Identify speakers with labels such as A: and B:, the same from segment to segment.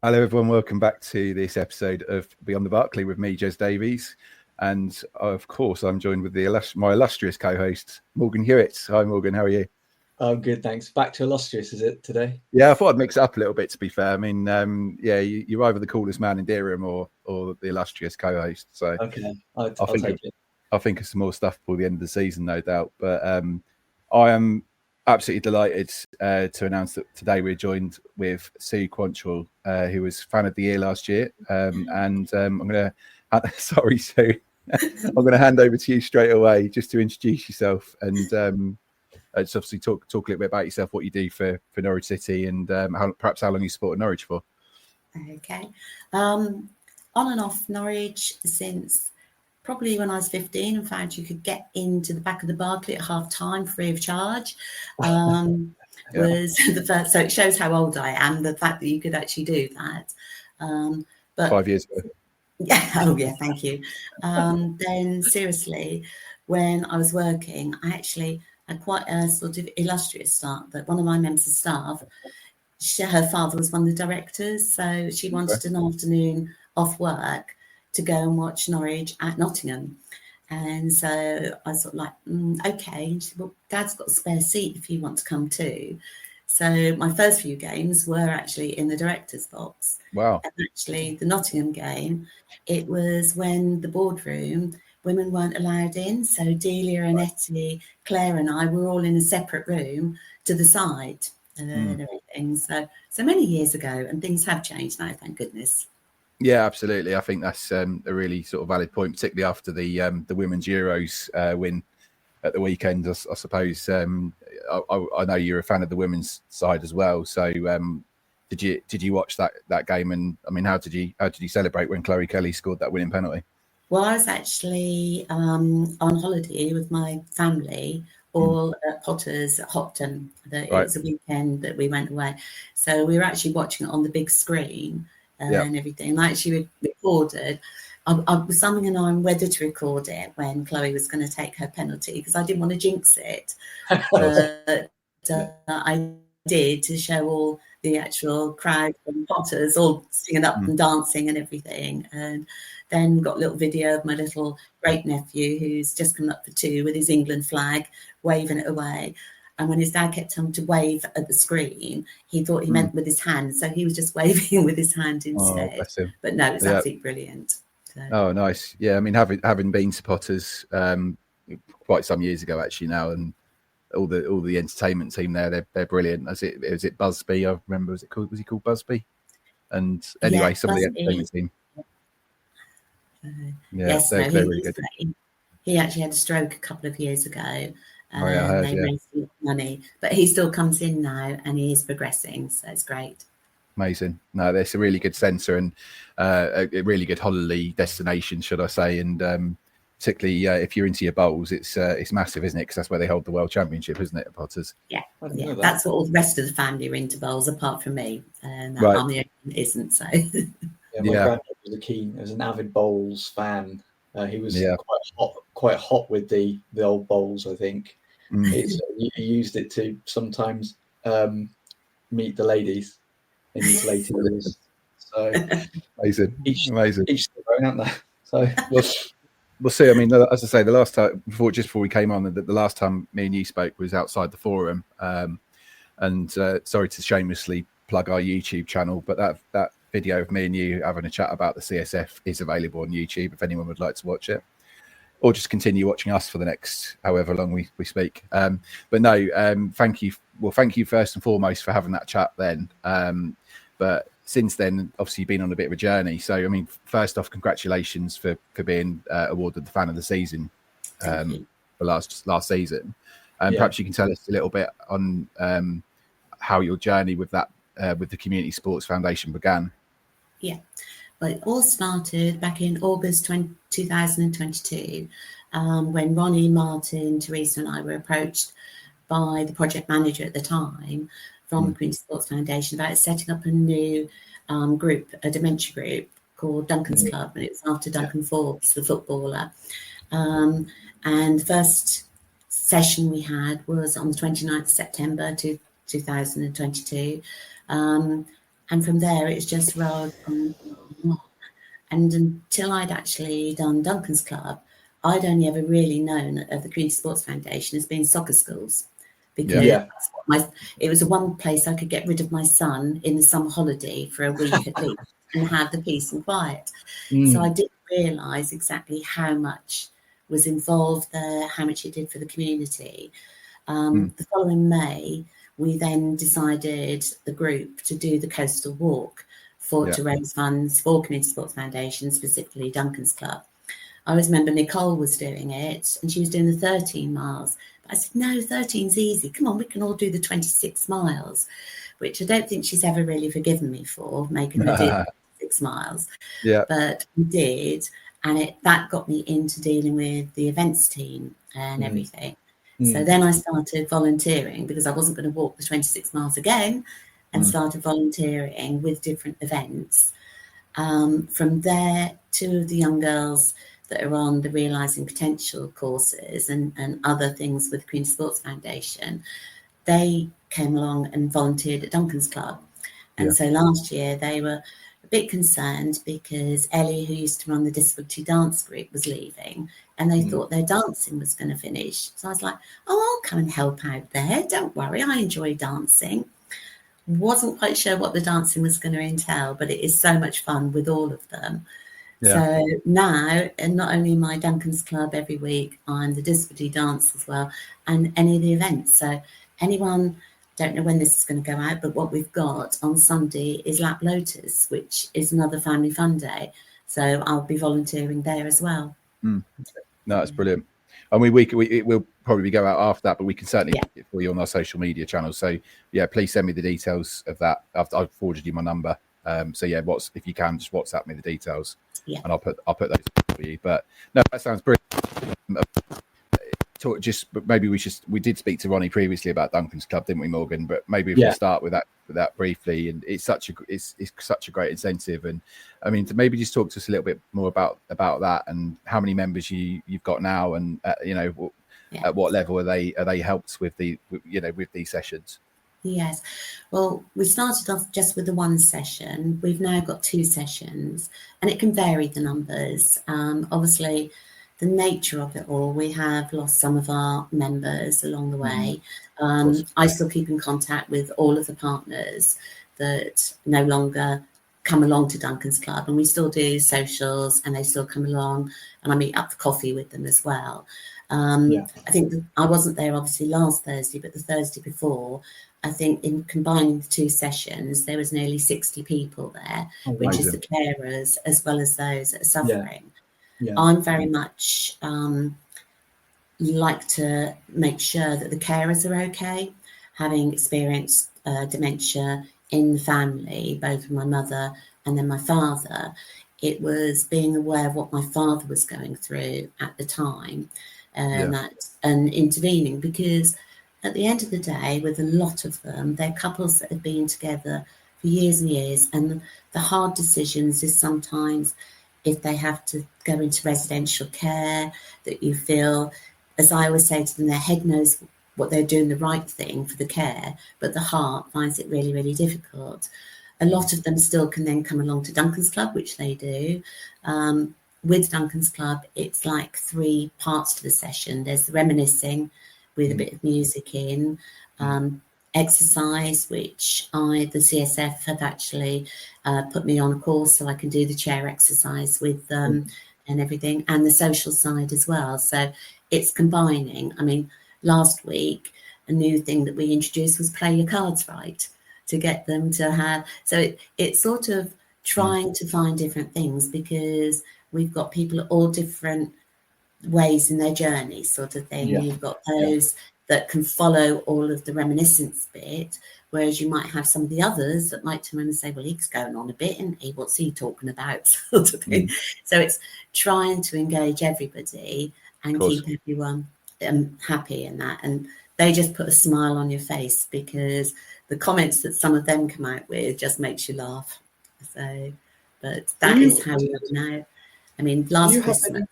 A: Hello, everyone. Welcome back to this episode of Beyond the Barclay with me, Jez Davies. And of course, I'm joined with my illustrious co-host, Morgan Hewitt. Hi, Morgan. How are you?
B: I'm good, thanks. Back to illustrious, is it today?
A: Yeah, I thought I'd mix it up a little bit, to be fair. I mean, you're either the coolest man in Dereham or the illustrious co-host. So
B: okay, I'll take it.
A: I think it's some more stuff for the end of the season, no doubt. But I am absolutely delighted to announce that today we're joined with Sue Quantrill, who was Fan of the Year last year. I'm going to, sorry, Sue, I'm going to hand over to you straight away just to introduce yourself and just obviously talk a little bit about yourself, what you do for Norwich City, and perhaps how long you supported Norwich for.
C: Okay. On and off Norwich since probably when I was 15 and found you could get into the back of the Barclay at half time free of charge. Was the first, so it shows how old I am, the fact that you could actually do that. But
A: 5 years ago.
C: Yeah, oh yeah, thank you. Then seriously, when I was working, I actually had quite a sort of illustrious start, that one of my members of staff, her father was one of the directors, so she wanted an afternoon off work to go and watch Norwich at Nottingham. And so I was sort of like, okay. And she said, well, Dad's got a spare seat if you want to come too. So my first few games were actually in the director's box.
A: Wow.
C: And actually the Nottingham game, it was when the boardroom, women weren't allowed in. So Delia and Etty, Claire and I were all in a separate room to the side and everything. So many years ago, and things have changed now, thank goodness.
A: Yeah, absolutely. I think that's a really sort of valid point, particularly after the Women's Euros win at the weekend. I suppose I know you're a fan of the women's side as well. So did you watch that game? And I mean, how did you celebrate when Chloe Kelly scored that winning penalty?
C: Well, I was actually on holiday with my family, all at Potter's at Hopton. It was a weekend that we went away. So we were actually watching it on the big screen and everything. And I actually recorded. I was summing and on whether to record it when Chloe was going to take her penalty because I didn't want to jinx it. But I did, to show all the actual crowd from Potters all singing up and dancing and everything. And then got a little video of my little great nephew who's just come up for 2 with his England flag, waving it away. And when his dad kept telling him to wave at the screen, he thought he meant with his hand. So he was just waving with his hand instead. But no, it's absolutely brilliant. So.
A: Oh, nice. Yeah, I mean, having been to Potters quite some years ago actually now, and all the entertainment team there, they're brilliant. Was it Busby? I remember. Was he called Busby? And anyway, some
C: Busby.
A: of the entertainment team.
C: Yes,
A: they're really good.
C: He actually had a stroke a couple of years ago.
A: I
C: they raised a lot of money, but he still comes in now and he is progressing, so it's great.
A: Amazing. No, that's a really good centre and a really good holiday destination, should I say? And particularly if you're into your bowls, it's massive, isn't it? Because that's where they hold the World Championship, isn't it, at Potters?
C: Yeah. That's what all the rest of the family are into bowls, apart from me. And I'm the only one that isn't. So.
B: My granddad was an avid bowls fan. He was quite hot with the old bowls, I think. He used it to sometimes meet the ladies in his later years. So
A: amazing.
B: Each their own, aren't they? So
A: we'll see. I mean, as I say, the last time before we came on, the last time me and you spoke was outside the forum. And sorry to shamelessly plug our YouTube channel, but that video of me and you having a chat about the CSF is available on YouTube if anyone would like to watch it, or just continue watching us for the next however long we speak. But no, thank you. Well, thank you first and foremost for having that chat then. But since then, obviously, you've been on a bit of a journey. So, I mean, first off, congratulations for being awarded the Fan of the Season for last season. Perhaps you can tell us a little bit on how your journey with that with the Community Sports Foundation began.
C: Yeah, well, it all started back in August 2022 when Ronnie, Martin, Teresa and I were approached by the project manager at the time from the Community Sports Foundation about setting up a new group, a dementia group called Duncan's Club, and it was after Duncan Forbes, the footballer. And the first session we had was on the 29th of September 2022. And from there, it's just rolled on. And until I'd actually done Duncan's Club, I'd only ever really known of the Community Sports Foundation as being soccer schools, because it was the one place I could get rid of my son in the summer holiday for a week at least and have the peace and quiet. So I didn't realise exactly how much was involved there, how much it did for the community. The following May, we then decided, the group, to do the coastal walk to raise funds for Community Sports Foundation, specifically Duncan's Club. I always remember Nicole was doing it, and she was doing the 13 miles. But I said, no, 13's easy. Come on, we can all do the 26 miles, which I don't think she's ever really forgiven me for, making her do 6 miles.
A: Yeah.
C: But we did, and that got me into dealing with the events team and everything. So then I started volunteering, because I wasn't going to walk the 26 miles again, and started volunteering with different events. From there, 2 of the young girls that are on the Realising Potential courses and other things with the Community Sports Foundation, they came along and volunteered at Duncan's Club. And so last year they were a bit concerned because Ellie, who used to run the disability dance group, was leaving, and they thought their dancing was going to finish. So I was like, oh, I'll come and help out there. Don't worry, I enjoy dancing. Wasn't quite sure what the dancing was going to entail, but it is so much fun with all of them. So now, and not only my Duncan's Club every week, I'm the disability dance as well, and any of the events. So anyone, don't know when this is going to go out, but what we've got on Sunday is Lap Lotus, which is another family fun day. So I'll be volunteering there as well.
A: No, that's brilliant. And it will probably go out after that, but we can certainly get it for you on our social media channels. So please send me the details of that. I've forwarded you my number. So if you can, just WhatsApp me the details, and I'll put those for you. But no, that sounds brilliant. Maybe we did speak to Ronnie previously about Duncan's Club, didn't we, Morgan? But maybe if we start with that briefly, and it's such a great incentive. And I mean, to maybe just talk to us a little bit more about that, and how many members you've got now, and at what level are they helped with with these sessions?
C: Yes, well, we started off just with the one session. We've now got 2 sessions, and it can vary the numbers. Obviously, the nature of it all, we have lost some of our members along the way. I still keep in contact with all of the partners that no longer come along to Duncan's Club, and we still do socials, and they still come along, and I meet up for coffee with them as well. I think I wasn't there obviously last Thursday, but the Thursday before, I think in combining the 2 sessions, there was nearly 60 people there, which is the carers as well as those that are suffering. I'm very much like to make sure that the carers are okay. Having experienced dementia in the family, both with my mother and then my father, it was being aware of what my father was going through at the time, and intervening, because at the end of the day, with a lot of them, they're couples that have been together for years and years, and the hard decisions is sometimes if they have to go into residential care, that you feel, as I always say to them, their head knows what they're doing the right thing for the care, but the heart finds it really, really difficult. A lot of them still can then come along to Duncan's Club, which they do. With Duncan's Club, it's like 3 parts to the session. There's the reminiscing with a bit of music in, exercise, which the CSF have actually put me on a course so I can do the chair exercise with them and everything, and the social side as well. So it's combining. I mean, last week, a new thing that we introduced was play your cards right, to get them to have. So it's sort of trying to find different things, because we've got people at all different ways in their journey, sort of thing. You've got those that can follow all of the reminiscence bit, whereas you might have some of the others that might turn around and say, well, he's going on a bit, and what's he talking about, sort of thing. So it's trying to engage everybody and keep everyone happy in that. And they just put a smile on your face, because the comments that some of them come out with just makes you laugh. So, but that is how we are now. I mean, last Christmas.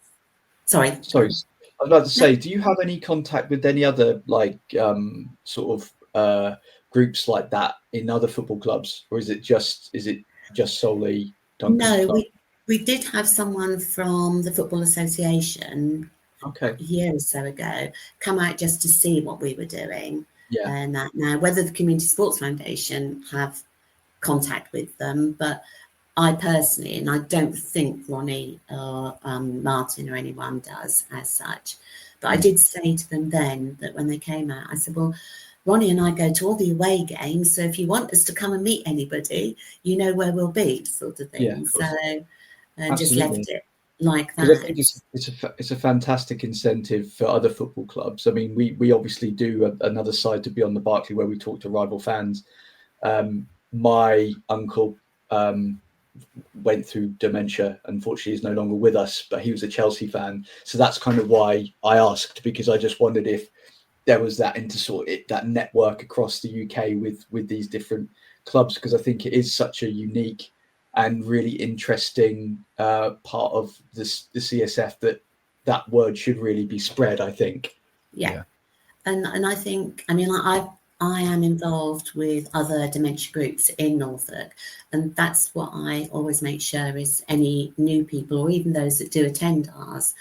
C: Sorry. I'd
B: like to say, do you have any contact with any other sort of groups like that in other football clubs, or is it just solely Duncan's club?
C: We did have someone from the Football Association a year or so ago come out just to see what we were doing.
B: Yeah.
C: And now whether the Community Sports Foundation have contact with them, but I personally, and I don't think Ronnie or Martin or anyone does as such, but I did say to them then that when they came out, I said, well, Ronnie and I go to all the away games, so if you want us to come and meet anybody, you know where we'll be, sort of thing.
B: Yeah, of course.
C: So just left it like that.
B: Because I think it's a fantastic incentive for other football clubs. I mean, we obviously do another side to Beyond the Barclay where we talk to rival fans. My uncle went through dementia. Unfortunately, he's no longer with us, but he was a Chelsea fan. So that's kind of why I asked, because I just wondered if there was that that network across the UK with these different clubs, because I think it is such a unique and really interesting part of the CSF that word should really be spread, I think.
C: Yeah. And I think, I mean, I am involved with other dementia groups in Norfolk, and that's what I always make sure is any new people, or even those that do attend ours,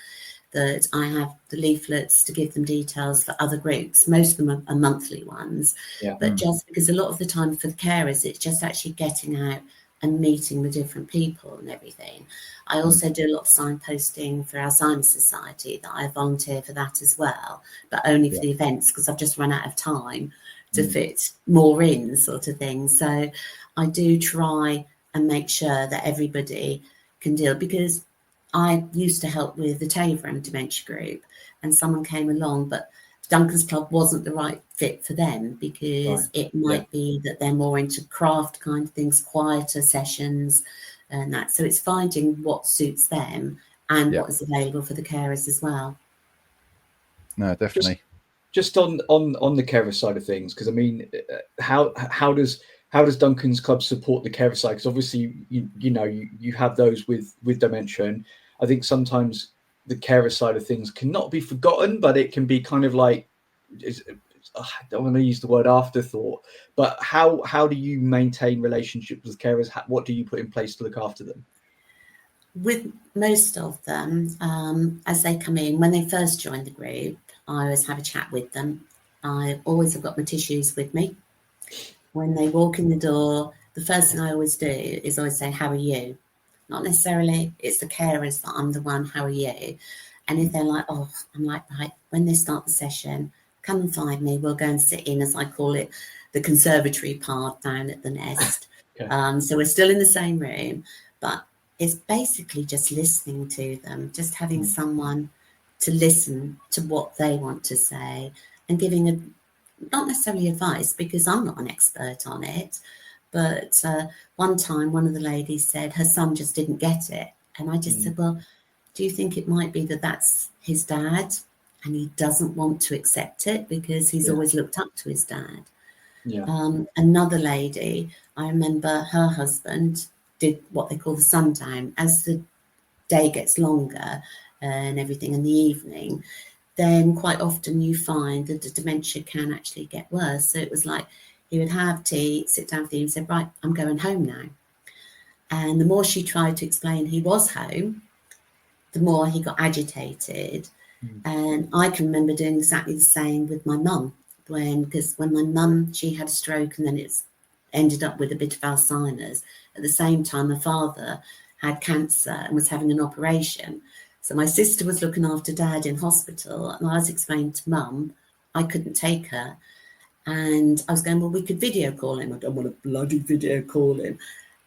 C: that I have the leaflets to give them details for other groups. Most of them are monthly ones, but just because a lot of the time for the carers, it's just actually getting out and meeting with different people and everything. I also do a lot of signposting for Alzheimer's Society, that I volunteer for that as well, but only for the events, because I've just run out of time to fit more in, sort of thing. So I do try and make sure that everybody can deal, because I used to help with the Taverham dementia group, and someone came along, but Duncan's Club wasn't the right fit for them, because it might be that they're more into craft kind of things, quieter sessions and that. So it's finding what suits them and what is available for the carers as well.
A: No, definitely.
B: Just on the carer side of things, because I mean, how does Duncan's Club support the carer side? Because obviously you have those with dementia, and I think sometimes the carer side of things cannot be forgotten, but it can be kind of like, I don't want to use the word afterthought, but how do you maintain relationships with carers? What do you put in place to look after them?
C: With most of them, as they come in, when they first join the group, I always have a chat with them. I always have got my tissues with me. When they walk in the door, the first thing I always do is always say, how are you? Not necessarily, it's the carers that I'm the one, how are you? And if they're like, oh, I'm like, right, when they start the session, come and find me. We'll go and sit in, as I call it, the conservatory part down at the Nest. So we're still in the same room, but it's basically just listening to them, just having someone to listen to what they want to say, and giving not necessarily advice, because I'm not an expert on it. But one time, one of the ladies said her son just didn't get it. And I just said, well, do you think it might be that that's his dad and he doesn't want to accept it because he's always looked up to his dad? Another lady, I remember her husband did what they call the sundown. As the day gets longer and everything in the evening, then quite often you find that the dementia can actually get worse. So it was like he would have tea, sit down with you and say, right, I'm going home now. And the more she tried to explain he was home, the more he got agitated. And I can remember doing exactly the same with my mum, because when my mum, she had a stroke and then it's ended up with a bit of Alzheimer's. At the same time, my father had cancer and was having an operation. So my sister was looking after dad in hospital, and I was explaining to mum I couldn't take her. And I was going, well, we could video call him. I don't want to bloody video call him.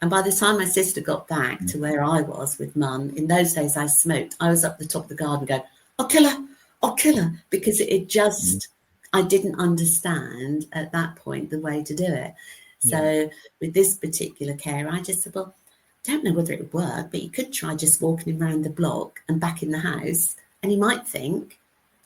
C: And by the time my sister got back to where I was with mum, in those days I smoked. I was up the top of the garden going, I'll kill her, because it just, I didn't understand at that point the way to do it. So with this particular carer, I just said, well, I don't know whether it would work, but you could try just walking him around the block and back in the house, and he might think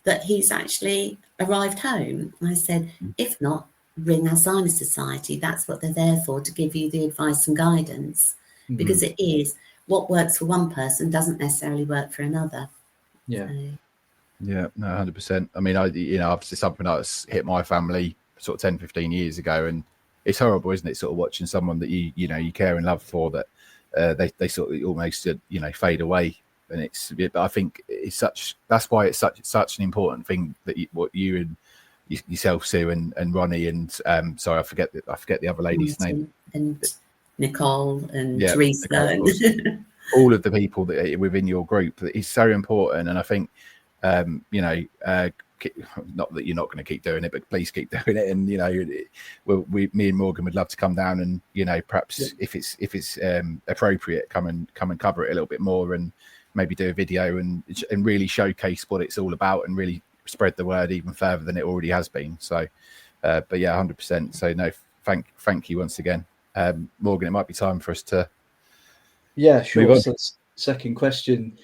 C: that he's actually arrived home. And I said, if not, ring Alzheimer's Society. That's what they're there for, to give you the advice and guidance, because it is what works for one person doesn't necessarily work for another.
A: Yeah, no, 100%. I mean, obviously something that's hit my family sort of 10, 15 years ago, and it's horrible, isn't it? Sort of watching someone that you care and love for, that they sort of almost fade away. And but I think that's why it's such an important thing that what you and yourself, Sue, and Ronnie, and sorry, I forget the other lady's name,
C: and Nicole and
A: yeah,
C: Teresa,
A: Nicole, all of the people that are within your group. Is so important. And I think not that you're not going to keep doing it, but please keep doing it. And me and Morgan would love to come down and perhaps if it's appropriate, come and cover it a little bit more, and maybe do a video and really showcase what it's all about, and really spread the word even further than it already has been. So but yeah, 100%. So no, thank you once again. Morgan, it might be time for us to
B: sure. So second question,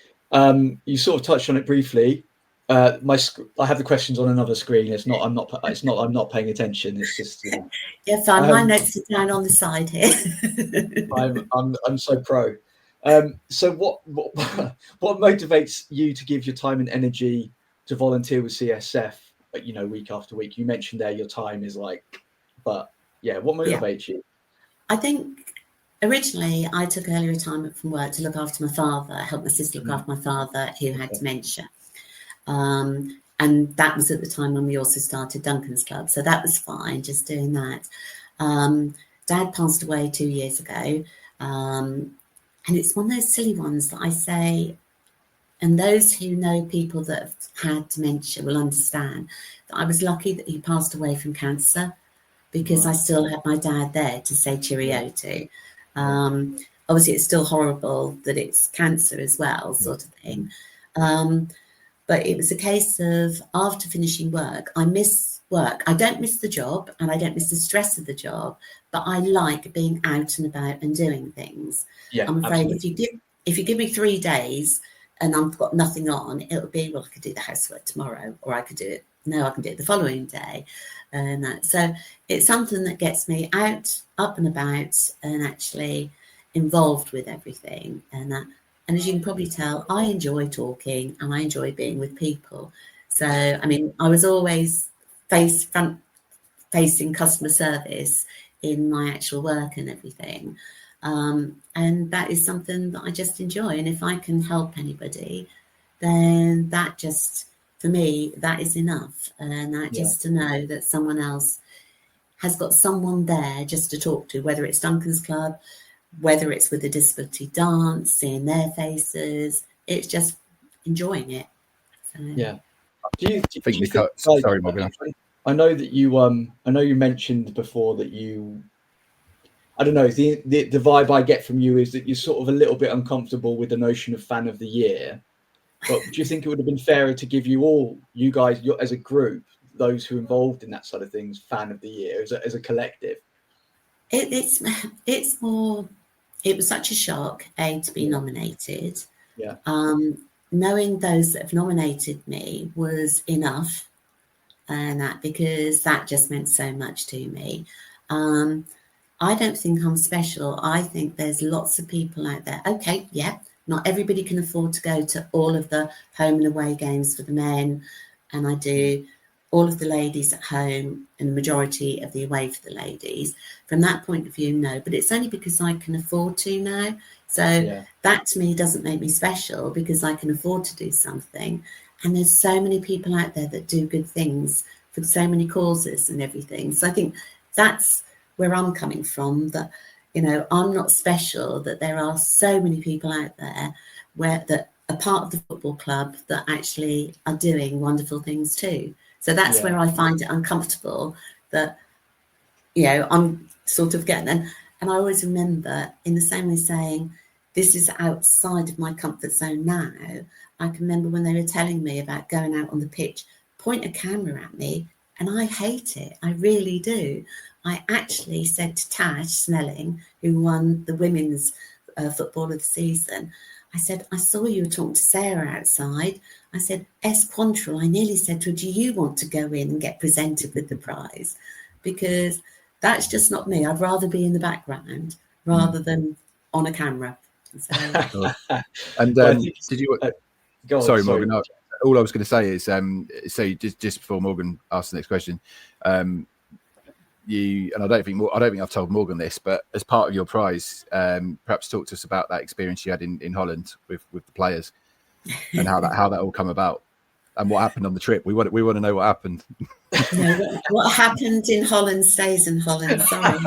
B: you sort of touched on it briefly. I have the questions on another screen. I'm not paying attention. It's just
C: yeah, fine. My notes are down on the side here.
B: I'm so pro. So what motivates you to give your time and energy to volunteer with CSF, week after week? You mentioned there your time is what motivates you?
C: I think originally I took early retirement from work to look after my father, help my sister look after my father who had dementia. And that was at the time when we also started Duncan's Club. So that was fine, just doing that. Dad passed away 2 years ago. And it's one of those silly ones that I say, and those who know people that have had dementia will understand that I was lucky that he passed away from cancer, because I still had my dad there to say cheerio to. Obviously, it's still horrible that it's cancer as well, sort of thing. But it was a case of, after finishing work, I miss work. I don't miss the job, and I don't miss the stress of the job, but I like being out and about and doing things. Yeah, I'm afraid if you give me 3 days and I've got nothing on, it'll be, well, I could do the housework tomorrow, or I can do it the following day. And so it's something that gets me out, up and about, and actually involved with everything. And as you can probably tell, I enjoy talking and I enjoy being with people. So, I mean, I was always front-facing customer service in my actual work and everything. And that is something that I just enjoy. And if I can help anybody, then that just, for me, that is enough. And that just to know that someone else has got someone there just to talk to, whether it's Duncan's Club, whether it's with a disability dance, seeing their faces, it's just enjoying it. So.
B: Yeah. Do you think, sorry, Morgan. I know that you mentioned before that I don't know, the vibe I get from you is that you're sort of a little bit uncomfortable with the notion of fan of the year. But do you think it would have been fairer to give you guys as a group, those who are involved in that sort of things, fan of the year as a collective?
C: It's more. It was such a shock, to be nominated.
B: Yeah.
C: Knowing those that have nominated me was enough, and because that just meant so much to me. I don't think I'm special. I think there's lots of people out there. Okay, yeah, not everybody can afford to go to all of the home and away games for the men, and I do all of the ladies at home and the majority of the away for the ladies. From that point of view, no, but it's only because I can afford to now. So that to me doesn't make me special, because I can afford to do something. And there's so many people out there that do good things for so many causes and everything. So I think that's where I'm coming from, that, I'm not special, that there are so many people out there that are part of the football club that actually are doing wonderful things too. So that's where I find it uncomfortable, that, I'm sort of getting, and I always remember, in the same way, saying, this is outside of my comfort zone now. I can remember when they were telling me about going out on the pitch, point a camera at me, and I hate it. I really do. I actually said to Tash Snelling, who won the women's football of the season, I said, I saw you were talking to Sarah outside. I said, Sue Quantrill, I nearly said to her, do you want to go in and get presented with the prize? Because that's just not me. I'd rather be in the background rather than on a camera. So.
A: And did you... sorry, Morgan. No, all I was going to say is, so just before Morgan asks the next question, you, and I don't think I've told Morgan this, but as part of your prize, perhaps talk to us about that experience you had in Holland with the players, and how that all come about, and what happened on the trip. We want to know what happened.
C: No, what happened in Holland stays in Holland. Sorry.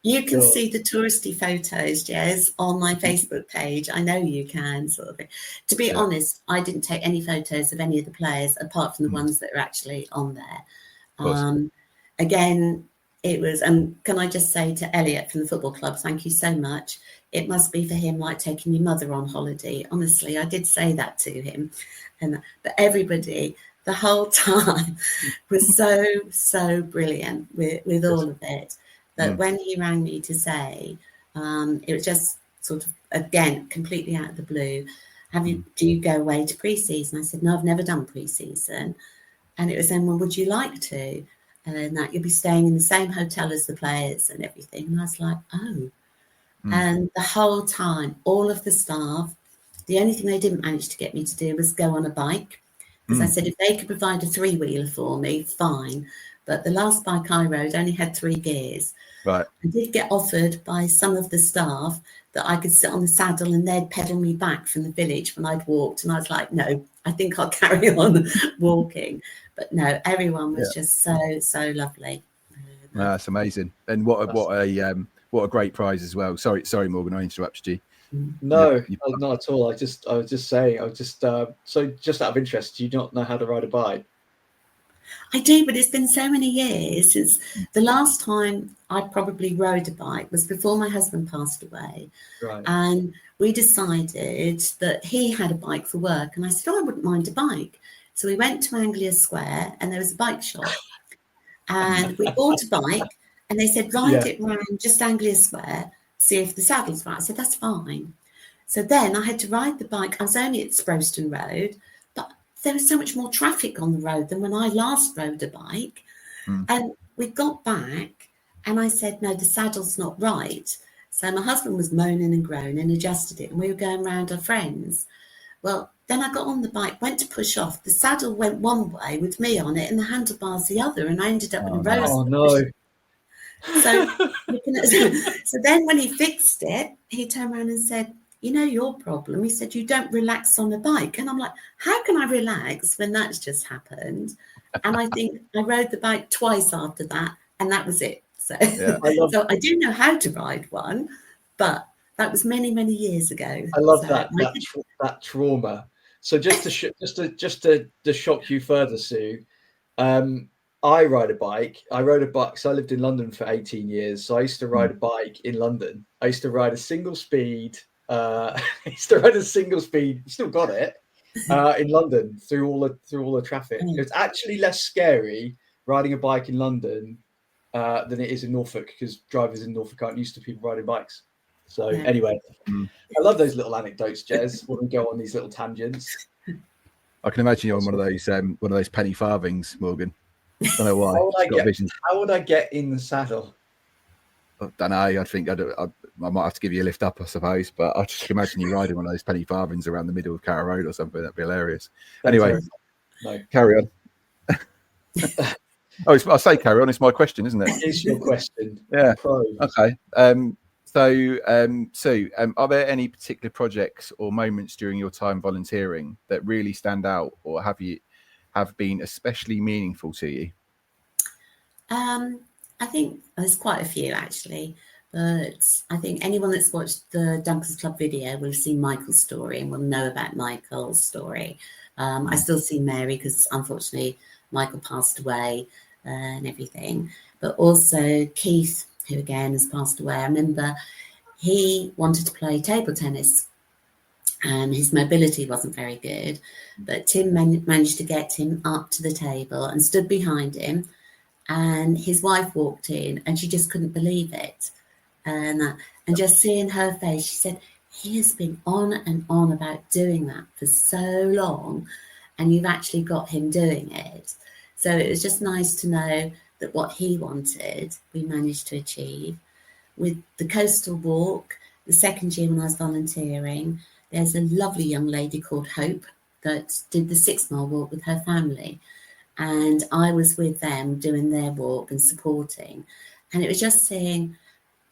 C: You can see the touristy photos, Jez, on my Facebook page. I know you can, sort of thing. To be honest, I didn't take any photos of any of the players apart from the ones that are actually on there. Again, it was, and can I just say to Elliot from the football club, thank you so much. It must be for him like taking your mother on holiday. Honestly, I did say that to him. But everybody, the whole time, was so brilliant with all of it. But when he rang me to say, it was just sort of, again, completely out of the blue, do you go away to pre-season? I said, no, I've never done pre-season. And it was then, well, would you like to? And that you'll be staying in the same hotel as the players and everything. And I was like, oh. And the whole time, all of the staff, the only thing they didn't manage to get me to do was go on a bike. Because I said, if they could provide a 3-wheeler for me, fine. But the last bike I rode only had 3 gears.
A: Right.
C: I did get offered by some of the staff that I could sit on the saddle and they'd pedal me back from the village when I'd walked. And I was like, no, I think I'll carry on walking. But no, everyone was just so lovely.
A: That's amazing. And what a great prize as well. Sorry, Morgan, I interrupted you.
B: No, not at all. I was just saying, so just out of interest, do you not know how to ride a bike?
C: I do, but it's been so many years since the last time I probably rode a bike was before my husband passed away.
B: Right.
C: And we decided that he had a bike for work. And I said, I wouldn't mind a bike. So we went to Anglia Square and there was a bike shop. And we bought a bike and they said, ride it around just Anglia Square, see if the saddle's right. I said, that's fine. So then I had to ride the bike. I was only at Sproston Road, but there was so much more traffic on the road than when I last rode a bike. And we got back and I said, no, the saddle's not right. So my husband was moaning and groaning and adjusted it. And we were going around our friends. Well, then I got on the bike, went to push off. The saddle went one way with me on it and the handlebars the other. And I ended up in a rose.
B: Oh, no.
C: So then when he fixed it, he turned around and said, you know your problem. He said, you don't relax on a bike. And I'm like, how can I relax when that's just happened? And I think I rode the bike twice after that, and that was it. So, so I do know how to ride one, but that was many, many years ago.
B: I love that trauma. So just to shock you further, Sue, I ride a bike. I rode a bike. So I lived in London for 18 years. So I used to ride a bike in London. I used to ride a single speed. Still got it in London through all the traffic. It's actually less scary riding a bike in London than it is in Norfolk, because drivers in Norfolk aren't used to people riding bikes. So anyway, I love those little anecdotes, Jez, when we go on these little tangents.
A: I can imagine you on one of those penny farthings, Morgan. I don't know why.
B: How would I get in the saddle?
A: I don't know. I think I might have to give you a lift up, I suppose. But I just imagine you riding one of those penny farthings around the middle of Carrow Road or something. That'd be hilarious. Anyway, carry on. I say carry on. It's my question, isn't it?
B: It's your question.
A: Yeah. Okay. Sue, are there any particular projects or moments during your time volunteering that really stand out, or have been especially meaningful to you?
C: I think there's quite a few actually, but I think anyone that's watched the Dunkers Club video will have seen Michael's story and will know about Michael's story. I still see Mary because unfortunately Michael passed away and everything, but also Keith, who again has passed away. I remember he wanted to play table tennis and his mobility wasn't very good, but Tim managed to get him up to the table and stood behind him. And his wife walked in and she just couldn't believe it. And just seeing her face, she said, he has been on and on about doing that for so long, and you've actually got him doing it. So it was just nice to know that what he wanted, we managed to achieve. With the coastal walk, the second year when I was volunteering, there's a lovely young lady called Hope that did the 6 mile walk with her family. and I was with them doing their walk and supporting. And it was just seeing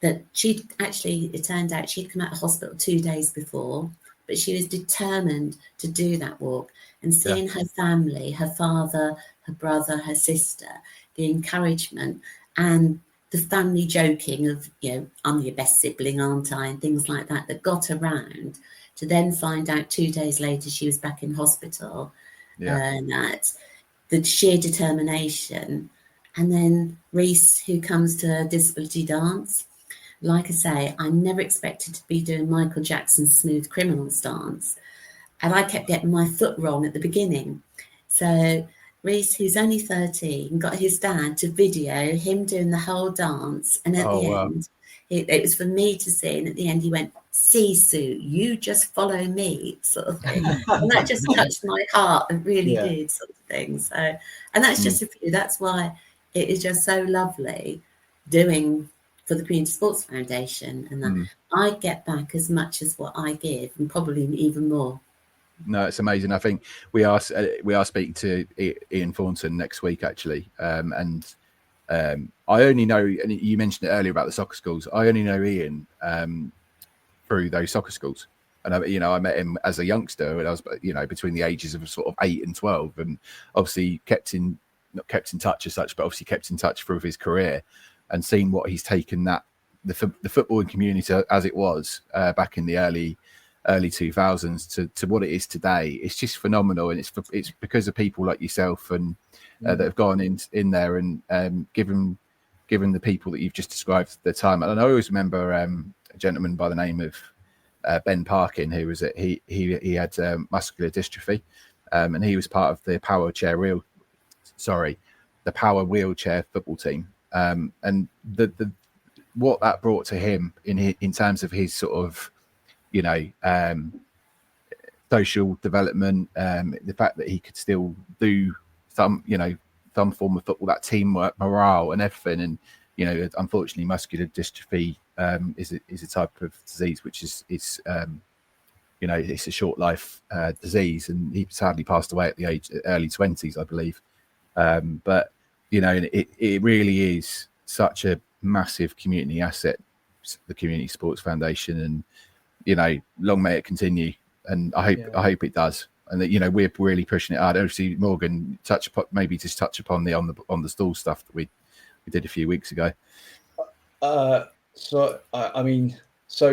C: that it turned out she'd come out of hospital 2 days before, but she was determined to do that walk. And seeing her family, her father, her brother, her sister, the encouragement and the family joking of, I'm your best sibling, aren't I? And things like that got around to then find out 2 days later she was back in hospital. And that the sheer determination. And then Reese, who comes to disability dance, like I say, I never expected to be doing Michael Jackson's Smooth Criminals dance. And I kept getting my foot wrong at the beginning. So Reese, who's only 13, got his dad to video him doing the whole dance. And at the end, it was for me to see. And at the end, he went, "See, Sue, you just follow me," sort of thing. And that just touched my heart. It really did, sort of thing. So, and that's just a few. That's why it is just so lovely doing for the Community Sports Foundation. And that I get back as much as what I give, and probably even more.
A: No, it's amazing. I think we are speaking to Ian Thornton next week, actually. And I only know, and you mentioned it earlier about the soccer schools. I only know Ian through those soccer schools. And I met him as a youngster, and I was, between the ages of sort of 8 and 12, and obviously not kept in touch as such, but obviously kept in touch through his career, and seen what he's taken the footballing community as it was back in the early 2000s to what it is today. It's just phenomenal, and it's because of people like yourself and that have gone in there and given the people that you've just described the time. And I always remember a gentleman by the name of Ben Parkin, who was he had muscular dystrophy, and he was part of the power wheelchair football team, and the what that brought to him in terms of his sort of social development, the fact that he could still do some form of football, that teamwork, morale, and everything. And unfortunately, muscular dystrophy is a type of disease which is it's a short life disease, and he sadly passed away at the early 20s, I believe. But it really is such a massive community asset, the Community Sports Foundation, and long may it continue, and I hope it does, and that we're really pushing it hard. Obviously, Morgan, touch upon the on the stall stuff that we did a few weeks ago.
B: So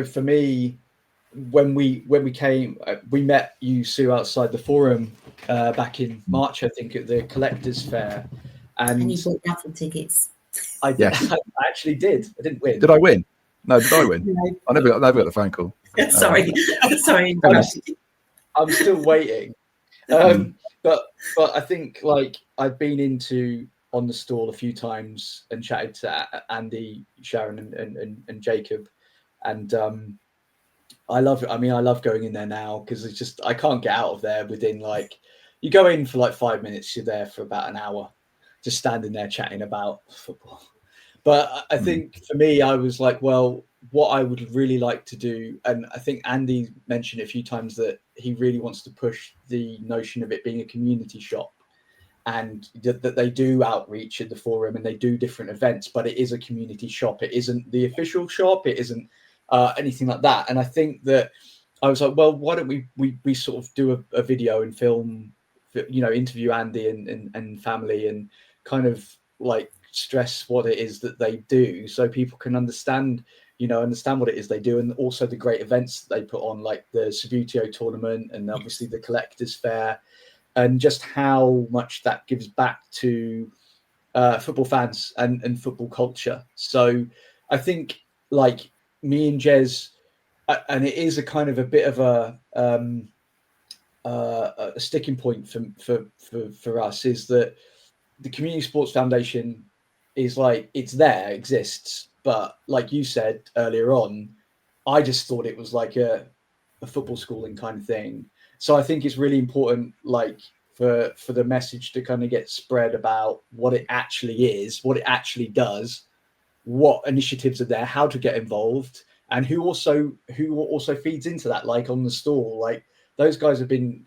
B: for me, when we came, we met you, Sue, outside the forum back in March, I think, at the Collectors Fair,
C: and you bought raffle tickets.
B: I did. Yes. I actually did. I didn't win.
A: Did I win? No, did I win?
C: No.
A: I never got the phone call.
C: Sorry.
B: I'm still waiting. But I think I've been into on the stall a few times and chatted to Andy, Sharon, and Jacob, and I love it. I mean, I love going in there now because it's just I can't get out of there within you go in for 5 minutes, you're there for about an hour, just standing there chatting about football. But I think for me, I was like, well, what I would really like to do, and I think Andy mentioned it a few times, that he really wants to push the notion of it being a community shop, and that they do outreach at the forum and they do different events, but it is a community shop. It isn't the official shop. It isn't anything like that. And I think that I was like, well, why don't we sort of do a video and film, interview Andy and family, and kind of stress what it is that they do, so people can understand what it is they do, and also the great events that they put on, like the Subbuteo tournament and obviously the Collectors Fair, and just how much that gives back to football fans and football culture. So I think me and Jez, and it is a kind of a bit of a sticking point for us, is that the Community Sports Foundation is it exists, but like you said earlier on, I just thought it was like a football schooling kind of thing. So I think it's really important, for the message to kind of get spread about what it actually is, what it actually does, what initiatives are there, how to get involved, and who also feeds into that. Like on the stall, those guys have been,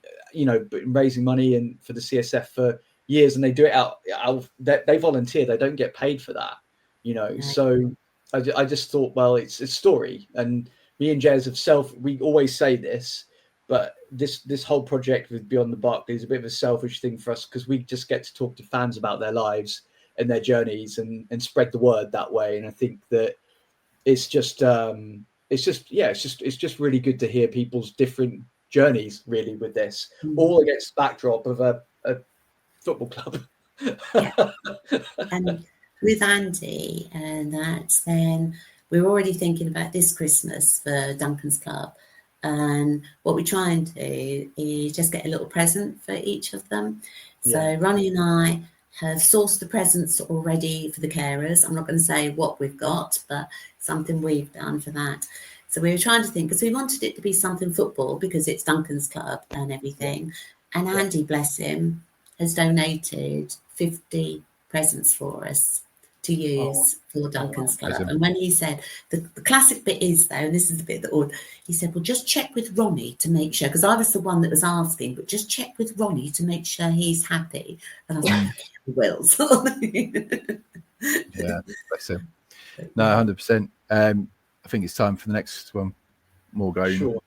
B: raising money and for the CSF for years, and they do it out they volunteer, they don't get paid for that,
C: Right.
B: So I just thought, well, it's a story, and me and Jez we always say this, but this whole project with Beyond the Barclays is a bit of a selfish thing for us, because we just get to talk to fans about their lives and their journeys and spread the word that way. And I think that it's just really good to hear people's different journeys, really, with this, all against the backdrop of a football club.
C: And with Andy and that, then we're already thinking about this Christmas for Duncan's Club. And what we try and do is just get a little present for each of them. So Ronnie and I have sourced the presents already for the carers. I'm not going to say what we've got, but something we've done for that. So we were trying to think, because we wanted it to be something football, because it's Duncan's Club and everything. And Andy, bless him, has donated 50 presents for us to use for Duncan's Club. And when he said, the classic bit is, though, and this is the bit that he said, well, just check with Ronnie to make sure, because I was the one that was asking, but just check with Ronnie to make sure he's happy. And I was like, okay, we will.
A: Yeah, bless him. No, 100%. I think it's time for the next one. More going.
B: Sure.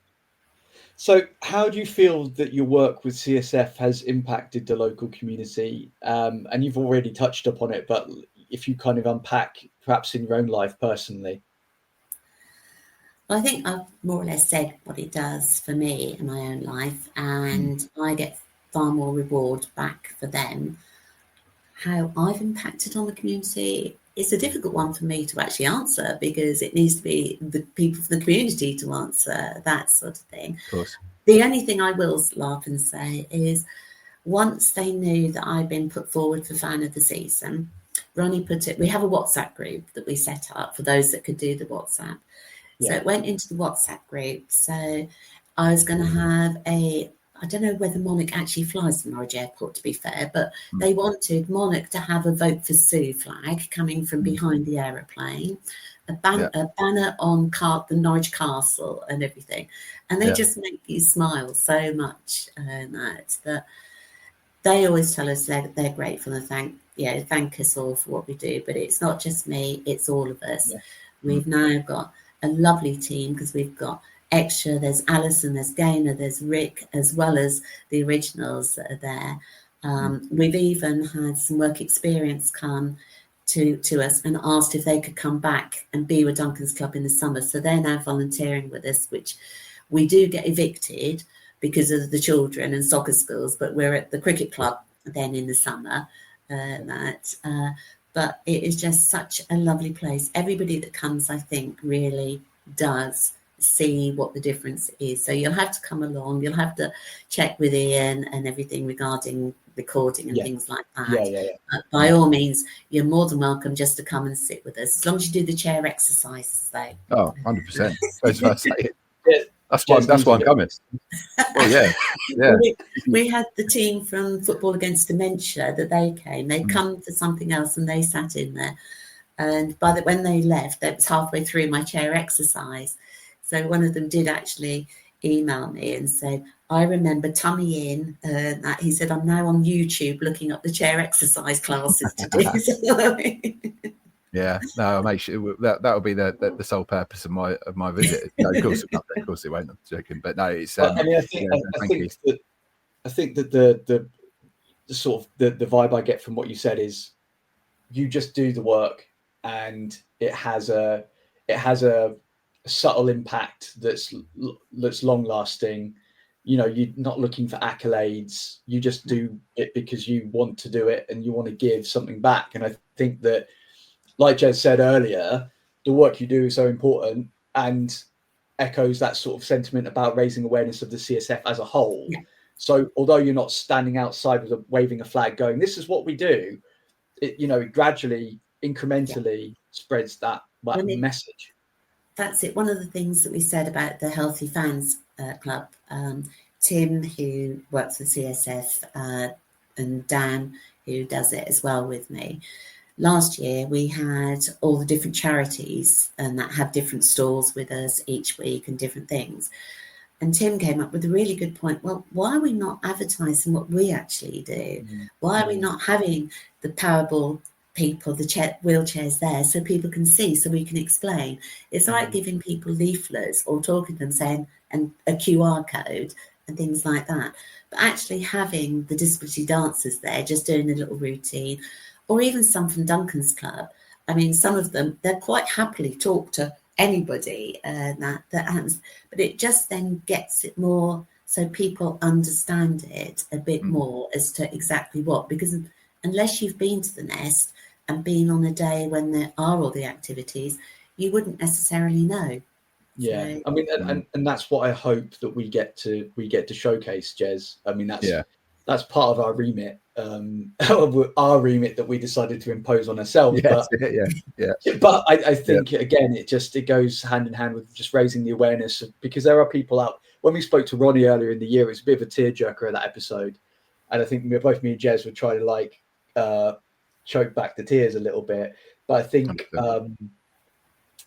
B: So how do you feel that your work with CSF has impacted the local community? And you've already touched upon it, but if you kind of unpack perhaps in your own life personally.
C: Well, I think I've more or less said what it does for me in my own life, and I get far more reward back for them. How I've impacted on the community, it's a difficult one for me to actually answer, because it needs to be the people from the community to answer that sort of thing.
A: Of course.
C: The only thing I will laugh and say is, once they knew that I'd been put forward for Fan of the Season, Ronnie put it, we have a WhatsApp group that we set up for those that could do the WhatsApp. So it went into the WhatsApp group. So I was going to have I don't know whether Monarch actually flies to Norwich Airport, to be fair, but they wanted Monarch to have a Vote for Sue flag coming from behind the aeroplane, a banner on the Norwich Castle and everything. And they just make you smile so much. That they always tell us they're grateful and thank us all for what we do. But it's not just me, it's all of us. Yeah. We've now got a lovely team, because we've got extra, there's Alison, there's Gaynor, there's Rick, as well as the originals that are there. We've even had some work experience come to us and asked if they could come back and be with Duncan's Club in the summer. So they're now volunteering with us, which we do get evicted because of the children and soccer schools, but we're at the cricket club then in the summer. But it is just such a lovely place. Everybody that comes, I think, really does see what the difference is. So you'll have to come along. You'll have to check with Ian and everything regarding recording and things like that. But by all means, you're more than welcome just to come and sit with us, as long as you do the chair exercises, though.
A: Oh, 100%. That's why I'm coming. Oh, yeah.
C: We had the team from Football Against Dementia that they came. They'd come for something else and they sat in there. And when they left, it was halfway through my chair exercise. So one of them did actually email me and said, I remember Tummy In. He said, I'm now on YouTube looking up the chair exercise classes to do.
A: Yeah, no, make sure that'll be the sole purpose of my visit. No, of course it won't. I'm joking, but no, it's.
B: I think that the sort of the vibe I get from what you said is, you just do the work, and it has a subtle impact that's long lasting. You're not looking for accolades. You just do it because you want to do it and you want to give something back. And I think that, like Jez said earlier, the work you do is so important and echoes that sort of sentiment about raising awareness of the CSF as a whole. Yeah. So although you're not standing outside with waving a flag going, this is what we do, it gradually, incrementally spreads that message.
C: That's it. One of the things that we said about the Healthy Fans Club, Tim, who works for CSF, and Dan, who does it as well with me. Last year, we had all the different charities and that have different stalls with us each week and different things. And Tim came up with a really good point. Well, why are we not advertising what we actually do? Why are we not having the Powerball people, the wheelchairs there, so people can see, so we can explain? It's like giving people leaflets or talking to them, saying, and a QR code and things like that. But actually having the disability dancers there, just doing a little routine, or even some from Duncan's Club. I mean, some of them, they'll quite happily talk to anybody that happens, but it just then gets it more so people understand it a bit more as to exactly what, because unless you've been to the Nest and been on a day when there are all the activities, you wouldn't necessarily know.
B: Yeah,
C: So,
B: I mean, and that's what I hope that we get to showcase, Jez. I mean, that's part of our remit, our remit that we decided to impose on ourselves.
A: Yes,
B: but but I think again, it goes hand in hand with just raising the awareness because there are people out. When we spoke to Ronnie earlier in the year, it was a bit of a tearjerker of that episode, and I think both me and Jez would try to choke back the tears a little bit. But I think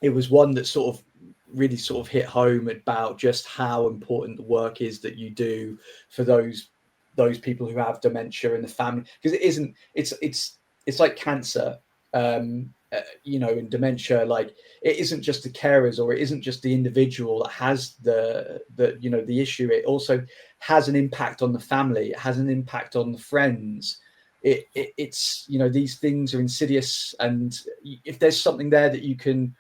B: it was one that really hit home about just how important the work is that you do for those people who have dementia in the family, because it's like cancer, in dementia. Like, it isn't just the carers, or it isn't just the individual that has the issue. It also has an impact on the family. It has an impact on the friends. It's these things are insidious, and if there's something there that you can,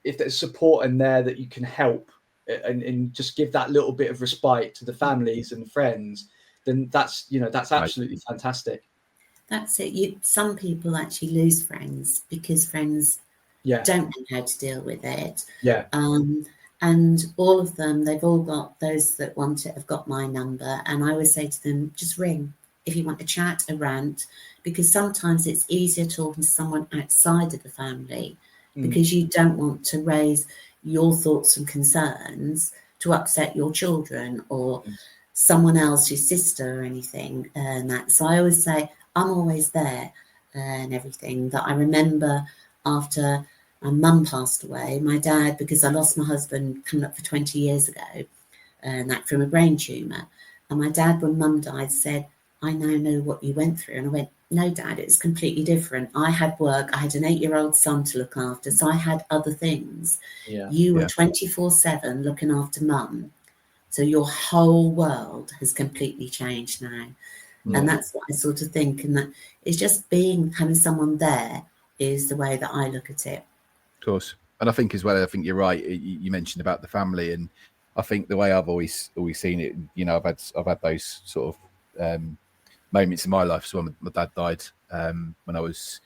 B: if there's support in there that you can help and just give that little bit of respite to the families and friends, then that's absolutely fantastic.
C: That's it. Some people actually lose friends because friends don't know how to deal with it.
B: Yeah.
C: And all of them, they've all got, those that want it have got my number. And I always say to them, just ring if you want to chat, a rant, because sometimes it's easier talking to someone outside of the family, because you don't want to raise your thoughts and concerns to upset your children or someone else, your sister or anything. And that, so I always say, I'm always there and everything. That I remember after my mum passed away, my dad, because I lost my husband coming up for 20 years ago, and that from a brain tumour. And my dad, when mum died, said, I now know what you went through. And I went, no, Dad, it's completely different. I had work. I had an 8-year-old son to look after. So I had other things.
B: Yeah.
C: You were 24/7 looking after mum. So your whole world has completely changed now. And that's what I sort of think. And that it's just having someone there is the way that I look at it.
A: Of course. And I think as well, I think you're right. You mentioned about the family, and I think the way I've always seen it, I've had those sort of moments in my life. So my dad died when I was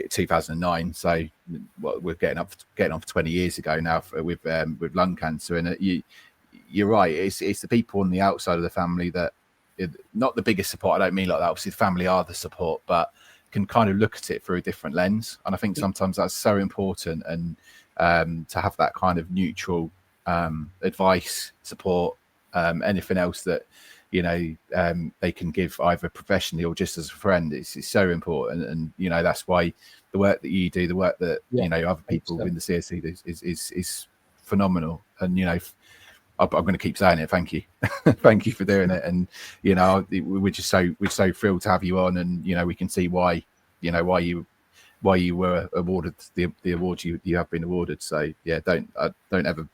A: 2009. So we're getting on for 20 years ago now with lung cancer. And you're right. It's the people on the outside of the family that, not the biggest support. I don't mean like that. Obviously, the family are the support, but can kind of look at it through a different lens. And I think sometimes that's so important. And to have that kind of neutral advice, support, anything else that they can give either professionally or just as a friend, it's so important. And that's why the work that you do, the work that other people in the CSC do is phenomenal. And I'm going to keep saying it. Thank you. Thank you for doing it. And we're so thrilled to have you on, and we can see why you were awarded the award you have been awarded. So don't ever,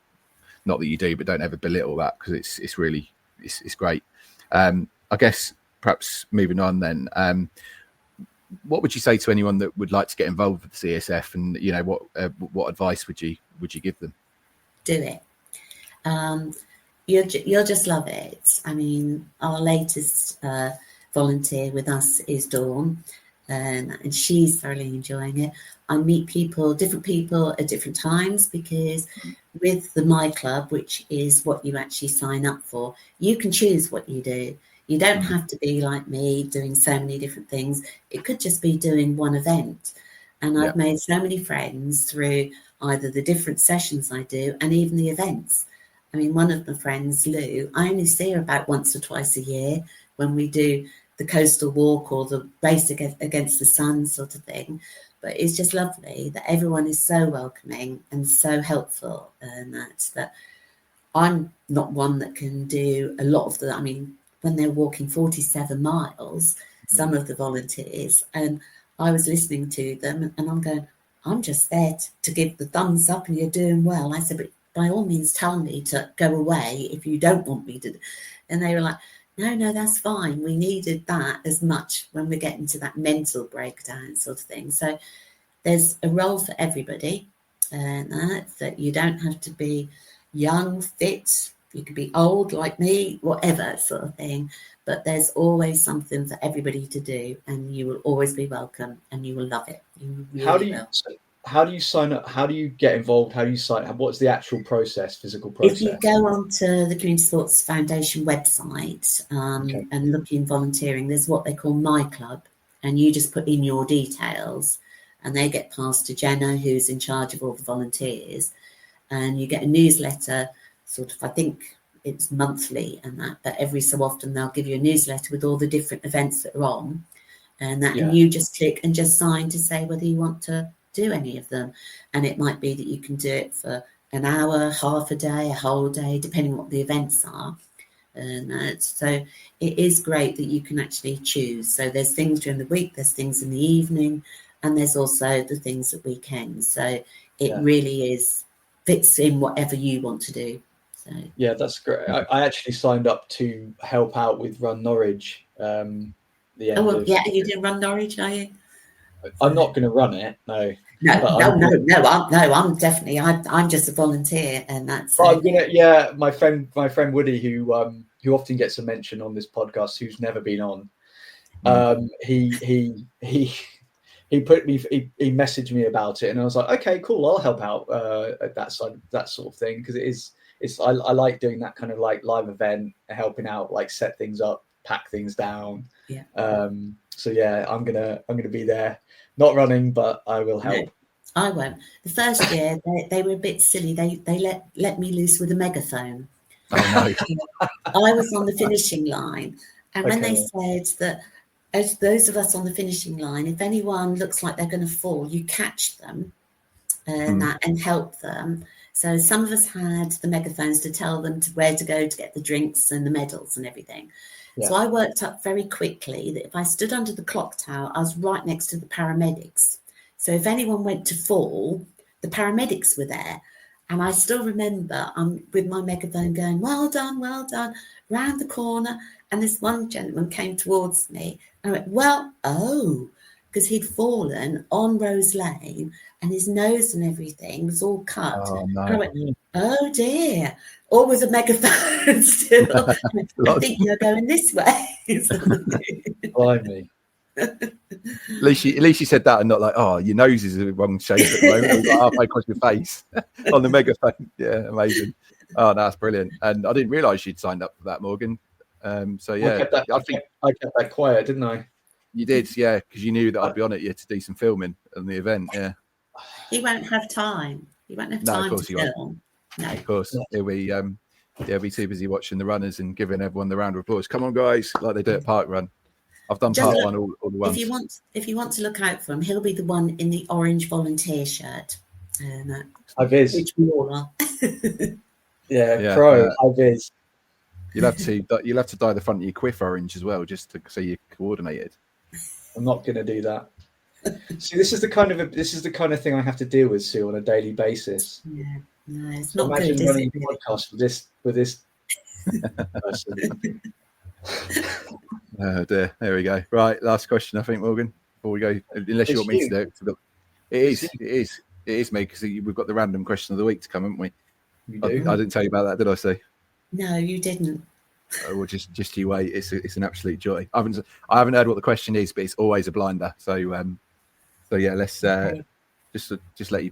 A: not that you do, but don't ever belittle that, because it's really it's great. I guess perhaps moving on then, what would you say to anyone that would like to get involved with the CSF, and what advice would you give them?
C: Do it. You'll just love it. I mean, our latest volunteer with us is Dawn, and she's thoroughly enjoying it. I meet different people at different times, because with the My Club, which is what you actually sign up for, you can choose what you do. You don't have to be like me doing so many different things. It could just be doing one event. And I've made so many friends through either the different sessions I do and even the events. I mean, one of my friends, Lou, I only see her about once or twice a year when we do the coastal walk or the race against the sun sort of thing. But it's just lovely that everyone is so welcoming and so helpful, and that I'm not one that can do a lot of the, I mean, when they're walking 47 miles, some of the volunteers, and I was listening to them and I'm going, I'm just there to give the thumbs up and you're doing well. I said, but by all means tell me to go away if you don't want me to. And they were like, no, that's fine. We needed that as much when we're getting to that mental breakdown sort of thing. So there's a role for everybody, and that you don't have to be young, fit. You could be old like me, whatever sort of thing. But there's always something for everybody to do, and you will always be welcome, and you will love it. You really will.
B: How do you sign up? How do you get involved? How do you sign up? What's the actual process, physical process?
C: If you go onto the Community Sports Foundation website and look in volunteering, there's what they call My Club, and you just put in your details and they get passed to Jenna, who's in charge of all the volunteers, and you get a newsletter, sort of, I think it's monthly and that, but every so often they'll give you a newsletter with all the different events that are on, and you just click and just sign to say whether you want to do any of them. And it might be that you can do it for an hour, half a day, a whole day, depending on what the events are. And so it is great that you can actually choose. So there's things during the week, there's things in the evening, and there's also the things at weekends. So it really fits in whatever you want to do. So
B: yeah, that's great. I actually signed up to help out with Run Norwich. You
C: did Run Norwich, are you?
B: I'm not going to run it, no.
C: I'm definitely. I'm just a volunteer, and that's.
B: I'm gonna. My friend Woody, who often gets a mention on this podcast, who's never been on. He put me. He messaged me about it, and I was like, okay, cool, I'll help out at that side, that sort of thing, because I like doing that kind of like live event, helping out, like set things up, pack things down.
C: Yeah.
B: So yeah, I'm gonna be there. Not running, but I will help.
C: No, I won't. The first year, they were a bit silly. They let me loose with a megaphone.
A: Oh,
C: no. I was on the finishing line. And when they said that, as those of us on the finishing line, if anyone looks like they're going to fall, you catch them and help them. So some of us had the megaphones to tell them to where to go to get the drinks and the medals and everything. Yeah. So I worked up very quickly that if I stood under the clock tower, I was right next to the paramedics. So if anyone went to fall, the paramedics were there. And I still remember with my megaphone going, well done, round the corner. And this one gentleman came towards me. And I went, because he'd fallen on Rose Lane and his nose and everything was all cut.
A: Oh, no.
C: And I went, oh dear. Or with a megaphone still. I think you're going this way.
B: Blimey.
A: At least you said that and not like, oh, your nose is in the wrong shape at the moment. It was like halfway across your face on the megaphone. Yeah, amazing. Oh, no, that's brilliant. And I didn't realise you'd signed up for that, Morgan. So yeah,
B: I kept that quiet, didn't I?
A: You did, yeah, because you knew that I'd be on it. You had to do some filming on the event. Yeah.
C: He won't have time. He won't have time to film. No,
A: of course. He'll be too busy watching the runners and giving everyone the round of applause. Come on, guys, like they do at Park Run. I've done part one all the ones.
C: If you want to look out for him, he'll be the one in the orange volunteer shirt.
B: Which
C: we all are.
B: pro. Viz.
A: You'll have to dye the front of your quiff orange as well, just so you're coordinated.
B: I'm not going to do that. See, this is the kind of thing I have to deal with, Sue, on a daily basis.
C: Yeah, no, it's not good.
B: Imagine running a podcast with this person.
A: Oh dear, there we go. Right, last question, I think, Morgan. Before we go, unless you want me to do it. It is me, because we've got the random question of the week to come, haven't we? I didn't tell you about that, did I, Sue?
C: No, you didn't.
A: Well, just you wait. It's an absolute joy. I haven't heard what the question is, but it's always a blinder. So yeah, let's just let you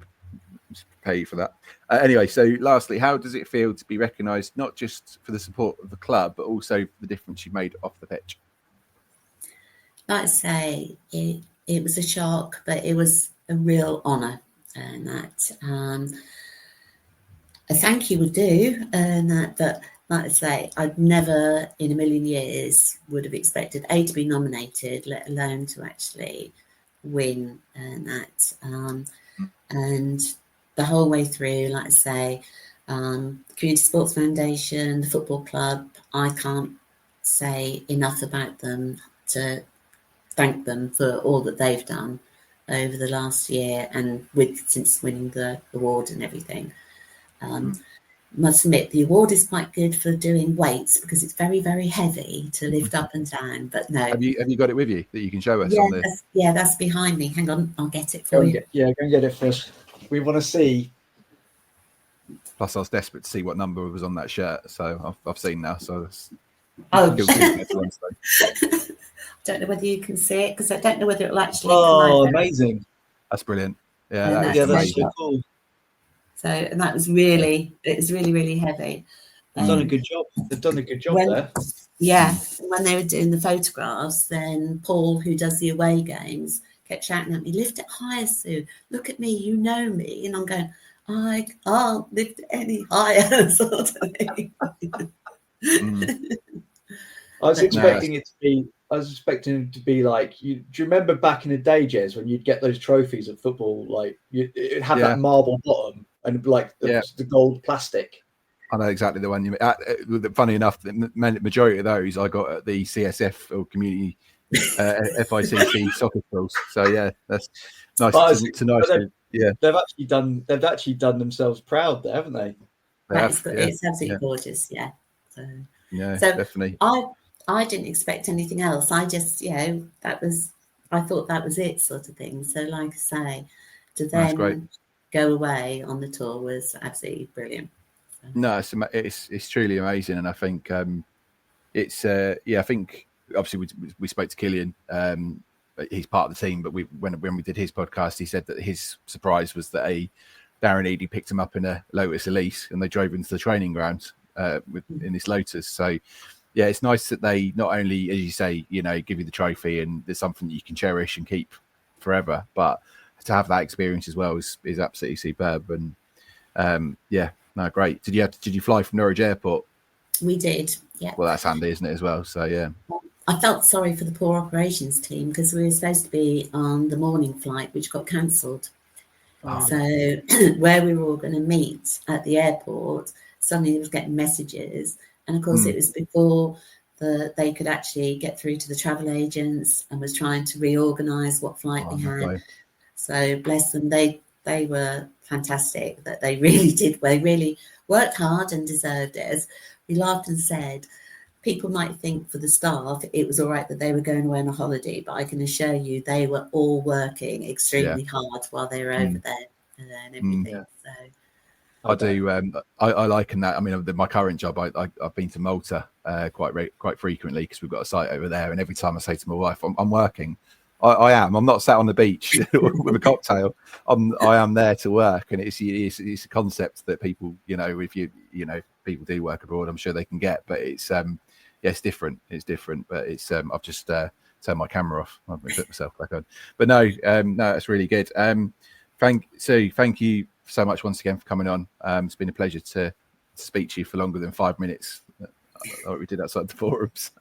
A: pay you for that. Anyway, so lastly, how does it feel to be recognised not just for the support of the club, but also for the difference you've made off the pitch?
C: Like I say, it was a shock, but it was a real honour, and that a thank you would do, and that. But like I say, I'd never in a million years would have expected to be nominated, let alone to actually win, and that. And the whole way through, like I say, Community Sports Foundation, the football club, I can't say enough about them to thank them for all that they've done over the last year and since winning the award and everything. Must admit, the award is quite good for doing weights because it's very, very heavy to lift up and down. But no,
A: have you got it with you that you can show us?
C: That's behind me. Hang on, I'll get it for you.
B: Go and get it for us. We want to see.
A: Plus, I was desperate to see what number was on that shirt, so I've seen now. So,
C: I don't know whether you can see it because I don't know whether it'll actually.
B: Oh, amazing!
A: That's brilliant.
C: Yeah,
B: that's so cool.
C: So, and that was really, it was really, really heavy.
B: They've done a good job. They've done a good job there.
C: Yeah, when they were doing the photographs, then Paul, who does the away games, kept shouting at me, "Lift it higher, Sue. Look at me, you know me." And I'm going, "I can't lift it any higher," sort of thing.
B: I was expecting it to be like, do you remember back in the day, Jez, when you'd get those trophies at football, like it'd have that marble bottom and like the gold plastic.
A: I know exactly the one you mean. Funny enough, the majority of those I got at the CSF or Community FICC soccer schools. So yeah, that's nice.
B: They've actually done themselves proud there, haven't they?
C: It's absolutely gorgeous. Yeah. So
A: definitely.
C: I didn't expect anything else. I just, I thought that was it, sort of thing. So, like I say, to then go away on the tour was absolutely brilliant. So.
A: No, it's truly amazing, and I think I think obviously we spoke to Killian. He's part of the team, but when we did his podcast, he said that his surprise was that Darren Eadie picked him up in a Lotus Elise, and they drove into the training ground in this Lotus. So. Yeah, it's nice that they not only, as you say, give you the trophy and there's something that you can cherish and keep forever, but to have that experience as well is absolutely superb. And great. Did you fly from Norwich Airport?
C: We did. Yeah.
A: Well, that's handy, isn't it, as well? So yeah.
C: I felt sorry for the poor operations team because we were supposed to be on the morning flight, which got cancelled. Oh. So where we were all going to meet at the airport, suddenly I was getting messages. And of course, it was before they could actually get through to the travel agents and was trying to reorganise what flight we had. Okay. So bless them, they were fantastic. That they really did. They really worked hard and deserved it. As we laughed and said, people might think for the staff it was all right that they were going away on a holiday, but I can assure you they were all working extremely hard while they were over there and everything. So.
A: I do. I liken that. I mean, my current job, I've been to Malta quite frequently because we've got a site over there. And every time I say to my wife, I'm working, I am. I'm not sat on the beach with a cocktail. I am there to work, and it's a concept that people, if people do work abroad, I'm sure they can get. But it's it's different. It's different. But it's I've just turned my camera off. I've put myself back on. But no, it's really good. Thank you so much once again for coming on. It's been a pleasure to speak to you for longer than 5 minutes like we did outside the forum. So,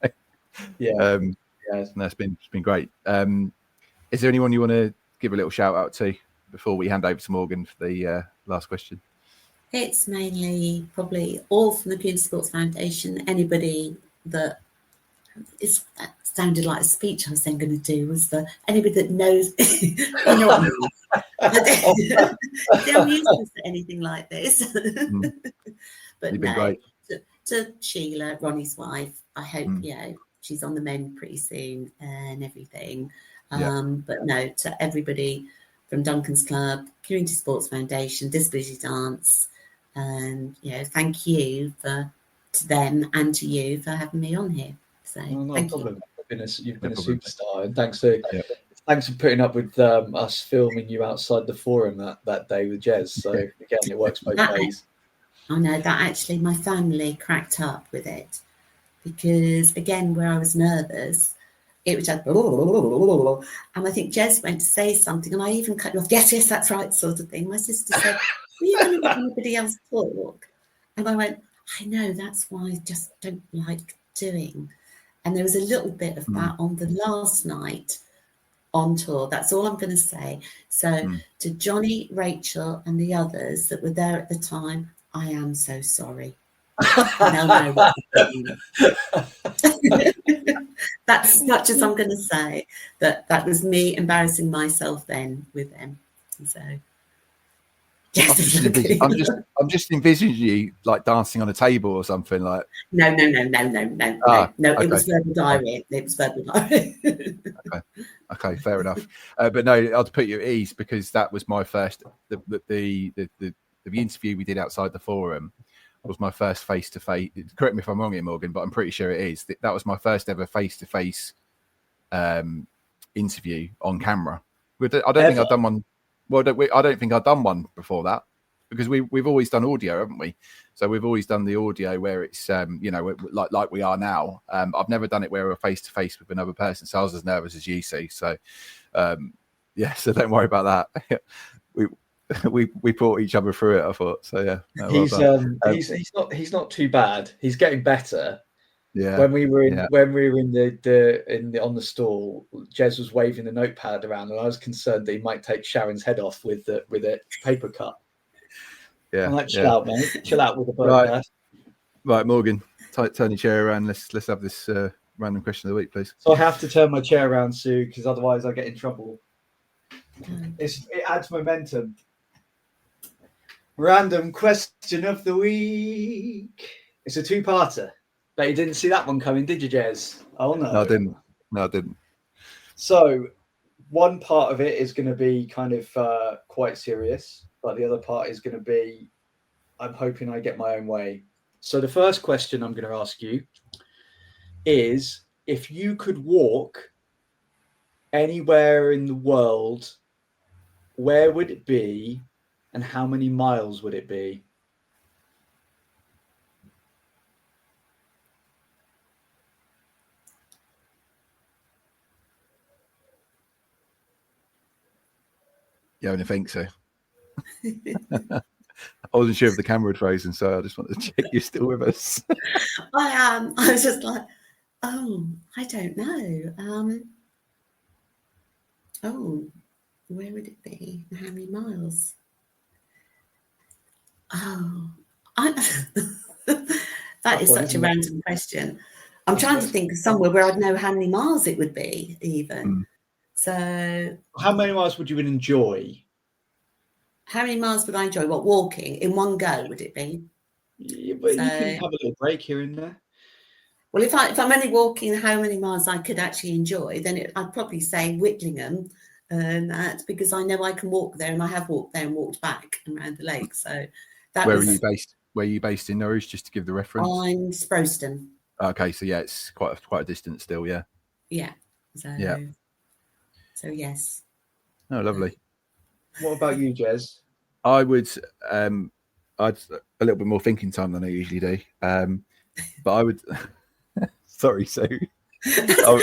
A: it's been great. Is there anyone you want to give a little shout out to before we hand over to Morgan for the last question?
C: It's mainly probably all from the Community Sports Foundation. Anybody that sounded like a speech I was then going to do was anybody that knows, you know what I mean? They're useless to anything like this. But
A: You've been great.
C: To Sheila, Ronnie's wife, I hope she's on the mend pretty soon and everything. But no, to everybody from Duncan's Club, Community Sports Foundation, Disability Dance, and thank you to them and to you for having me on here. So thank you.
B: You've been a superstar, and thanks for putting up with us filming you outside the forum that day with Jez. So again, it works both ways.
C: I know that actually my family cracked up with it because again, where I was nervous, it was just and I think Jez went to say something, and I even cut you off. Yes, that's right, sort of thing. My sister said, "Were you going to let anybody else talk?" And I went, "I know, that's why I just don't like doing." And there was a little bit of that on the last night on tour. That's all I'm going to say. So to Johnny, Rachel, and the others that were there at the time, I am so sorry. No. That's as much as I'm going to say. That was me embarrassing myself then with them. So yes,
A: I'm just envisioning you like dancing on a table or something like.
C: No.
A: Okay.
C: It was verbal diarrhea. It was verbal diarrhea.
A: Okay, fair enough. But no, I'll put you at ease because that was my first. The interview we did outside the forum was my first face-to-face. Correct me if I'm wrong here, Morgan, but I'm pretty sure it is. That was my first ever face-to-face interview on camera. I don't think I've done one. Well, I don't think I've done one before that because we've always done audio, haven't we? So we've always done the audio where it's like we are now. I've never done it where we're face-to-face with another person. So I was as nervous as you see. So so don't worry about that. we brought each other through it, I thought. So yeah, no,
B: he's not too bad. He's getting better.
A: Yeah.
B: When we were in the on the stall, Jez was waving the notepad around, and I was concerned that he might take Sharon's head off with a paper cut.
A: Yeah.
B: I'm like, chill out, mate. Chill out with the bird.
A: Right, Morgan, turn your chair around. Let's have this random question of the week, please.
B: So I have to turn my chair around, Sue, because otherwise I get in trouble. It adds momentum. Random question of the week. It's a two-parter. But you didn't see that one coming, did you, Jez? Oh, no.
A: No, I didn't.
B: So one part of it is going to be kind of quite serious, but the other part is going to be, I'm hoping I get my own way. So the first question I'm going to ask you is, if you could walk anywhere in the world, where would it be and how many miles would it be?
A: Yeah, I don't think so. I wasn't sure if the camera had frozen, so I just wanted to check you're still with us.
C: I am. I was just like, oh, I don't know. Where would it be? How many miles? That is such a random question. I'm trying to think of somewhere where I'd know how many miles it would be, even. So,
B: how many miles would you enjoy?
C: How many miles would I enjoy? What, walking in one go? Would it be?
B: Yeah, but you can have a little break here and there.
C: Well, if I'm only walking, how many miles I could actually enjoy, then I'd probably say Whitlingham, and that because I know I can walk there, and I have walked there and walked back around the lake. So that.
A: Where are you based? Where are you based in Norwich? Just to give the reference.
C: I'm Sproston.
A: Okay, so yeah, it's quite a distance still. Yeah.
C: Yeah. So yes.
A: Oh, lovely.
B: What about you, Jez?
A: I would. I'd a little bit more thinking time than I usually do. But I would. Sorry, Sue.
C: Well,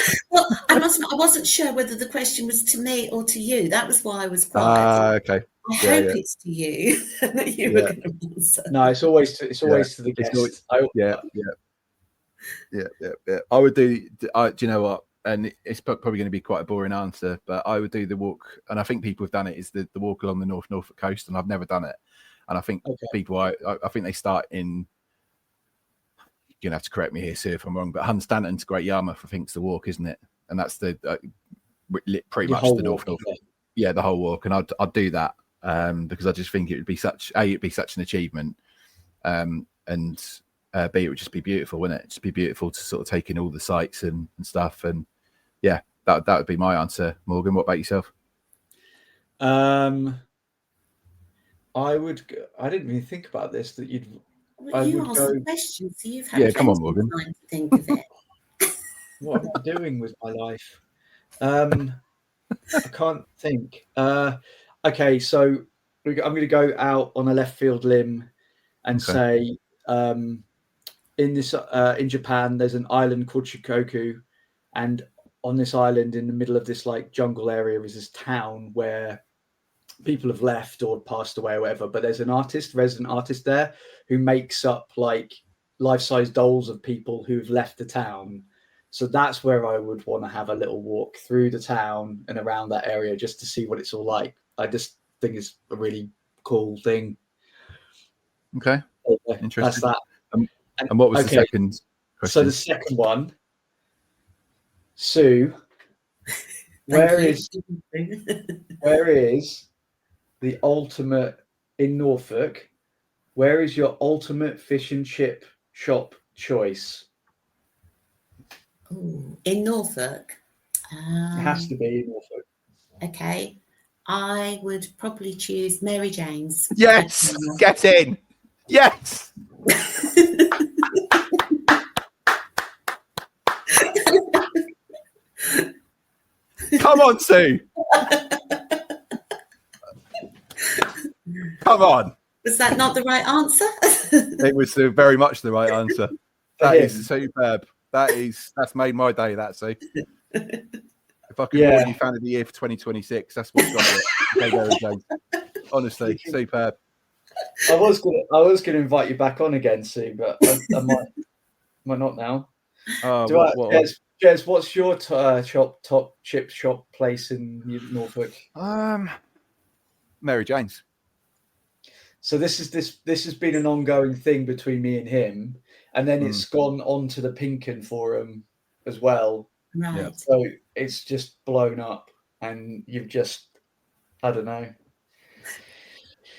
C: I wasn't sure whether the question was to me or to you. That was why I was quiet.
A: Okay.
C: I hope it's to you that you were going to answer.
B: No, it's always to the guest.
A: Yeah. I would do. Do you know what? And it's probably going to be quite a boring answer, but I would do the walk. And I think people have done it. Is the walk along the Norfolk coast, and I've never done it. And I think people, I think they start in. You're gonna have to correct me here, Sue, if I'm wrong, but Hunstanton to Great Yarmouth, I think, is the walk, isn't it? And that's the pretty much the North. Yeah, the whole walk, and I'd do that because I just think it would be it'd be such an achievement, and B, it would just be beautiful, wouldn't it? It'd just be beautiful to sort of take in all the sights and stuff, and yeah, that would be my answer. Morgan, what about yourself?
B: I didn't even think about this. That you'd.
C: Well, you asked the question, so you've had
A: come on, Morgan.
C: Time to think of it.
B: What am I doing with my life? I can't think. Okay, so I'm going to go out on a left field limb and say, in Japan, there's an island called Shikoku, and on this island, in the middle of this like jungle area, is this town where people have left or passed away or whatever, but there's an resident artist there who makes up like life-size dolls of people who've left the town. So that's where I would want to have a little walk through the town and around that area just to see what it's all like. I just think it's a really cool thing.
A: Okay. Interesting.
B: That's that.
A: And what was the second question?
B: So the second one, Sue, where is the ultimate in Norfolk? Where is your ultimate fish and chip shop choice?
C: Ooh, in Norfolk.
B: It has to be in Norfolk.
C: Okay. I would probably choose Mary Jane's.
A: Yes, get in. Yes. Come on, Sue. Come on.
C: Was that not the right answer?
A: It was very much the right answer. That is superb. That's made my day, that, Sue. If I could award you fan of the year for 2026, that's what's got it. Honestly, superb.
B: I was gonna invite you back on again, Sue, but I might not now. Jez, what's your top chip shop place in Norfolk?
A: Mary Jane's.
B: So this has been an ongoing thing between me and him, and then it's gone on to the Pinkin Forum as well.
C: Right.
B: So it's just blown up, and you've just, I don't know.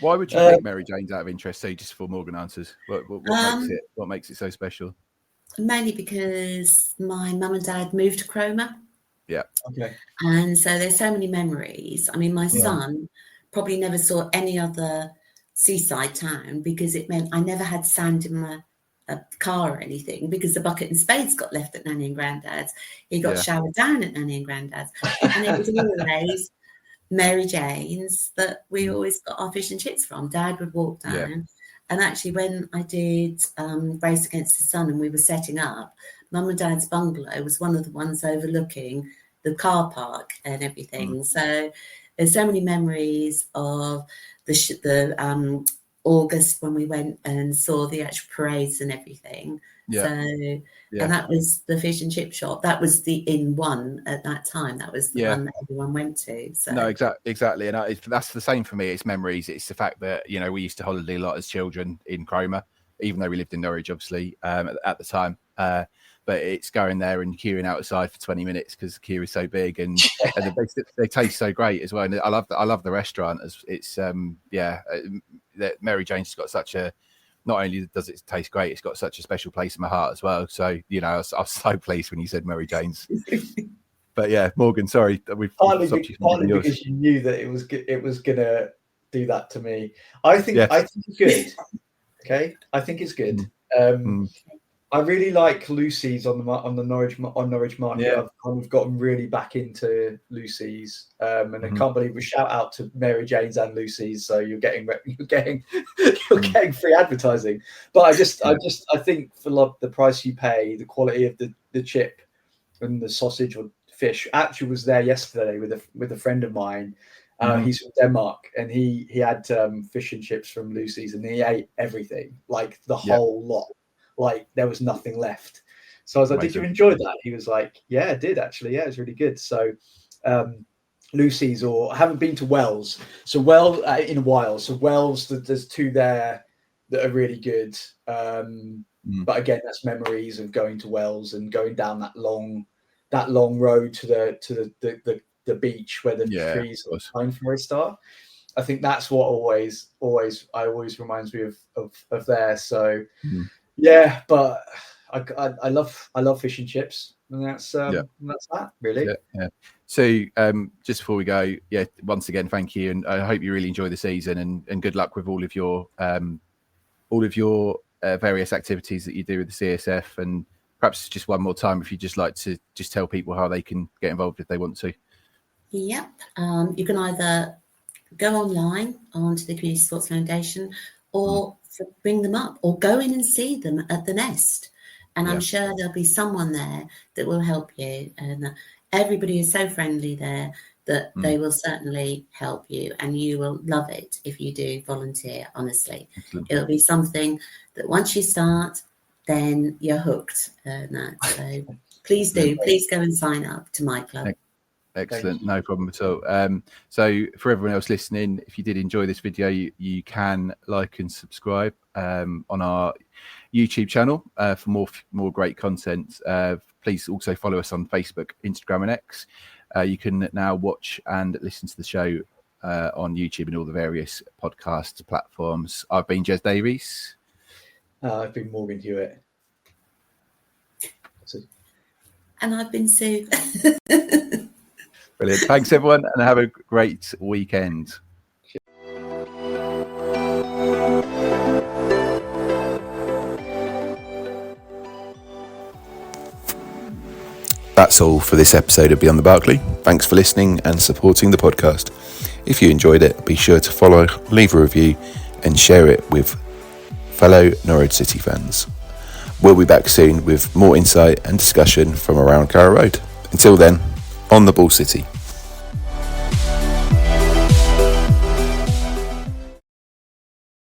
A: Why would you pick Mary Jane's out of interest? So just for Morgan answers, what makes it so special?
C: Mainly because my mum and dad moved to Cromer.
A: Yeah.
B: Okay.
C: And so there's so many memories. I mean, my son probably never saw any other seaside town because it meant I never had sand in my car or anything because the bucket and spades got left at Nanny and Granddad's. He got showered down at Nanny and Granddad's. And it was always Mary Jane's that we always got our fish and chips from. Dad would walk down. Yeah. And actually, when I did Race Against the Sun and we were setting up, Mum and Dad's bungalow was one of the ones overlooking the car park and everything. So there's so many memories of the August when we went and saw the actual parades and everything. Yeah. So, and that was the fish and chip shop. That was the in one at that time. That was the one that everyone went to. So. No,
A: exactly. And that's the same for me. It's memories. It's the fact that, we used to holiday a lot as children in Cromer, even though we lived in Norwich, obviously, at the time. But it's going there and queuing outside for 20 minutes because the queue is so big and they taste so great as well. And I love the restaurant. It's Mary Jane's got such a, not only does it taste great, it's got such a special place in my heart as well. So, I was so pleased when you said Mary Jane's. But yeah, Morgan, sorry.
B: Partly because you knew that it was going to do that to me. I think it's good. Okay. I think it's good. I really like Lucy's on Norwich Market. Yeah. I've kind of gotten really back into Lucy's, and I can't believe we shout out to Mary Jane's and Lucy's. So you're getting free advertising. But I think for the price you pay, the quality of the chip and the sausage or fish. Actually, was there yesterday with a friend of mine. He's from Denmark, and he had fish and chips from Lucy's, and he ate everything, like the whole lot. Like there was nothing left. So I was like, Did you enjoy that? He was like, yeah, I did actually. Yeah, it was really good. So Lucy's, or I haven't been to Wells. So in a while. So Wells, there's two there that are really good. But again, that's memories of going to Wells and going down that long road to the beach where the trees of pine forest start. I think that's what always reminds me of there. So yeah, but I love fish and chips, and that's that really.
A: Yeah. So just before we go, once again, thank you, and I hope you really enjoy the season, and good luck with all of your various activities that you do with the CSF, and perhaps just one more time, if you'd just like to just tell people how they can get involved if they want to.
C: Yep, you can either go online onto the Community Sports Foundation, or bring them up, or go in and see them at the nest. And I'm sure there'll be someone there that will help you. And everybody is so friendly there that they will certainly help you, and you will love it if you do volunteer, honestly. Excellent. It'll be something that once you start, then you're hooked. So please do. Please go and sign up to my club.
A: Excellent, no problem at all. So for everyone else listening, if you did enjoy this video, you can like and subscribe on our YouTube channel for more great content. Please also follow us on Facebook, Instagram and X. You can now watch and listen to the show on YouTube and all the various podcast platforms. I've been Jez Davies.
B: I've been Morgan Hewitt.
C: And I've been Sue.
A: Brilliant. Thanks, everyone, and have a great weekend. That's all for this episode of Beyond the Barclay. Thanks for listening and supporting the podcast. If you enjoyed it, be sure to follow, leave a review, and share it with fellow Norwich City fans. We'll be back soon with more insight and discussion from around Carrow Road. Until then, on the Ball City.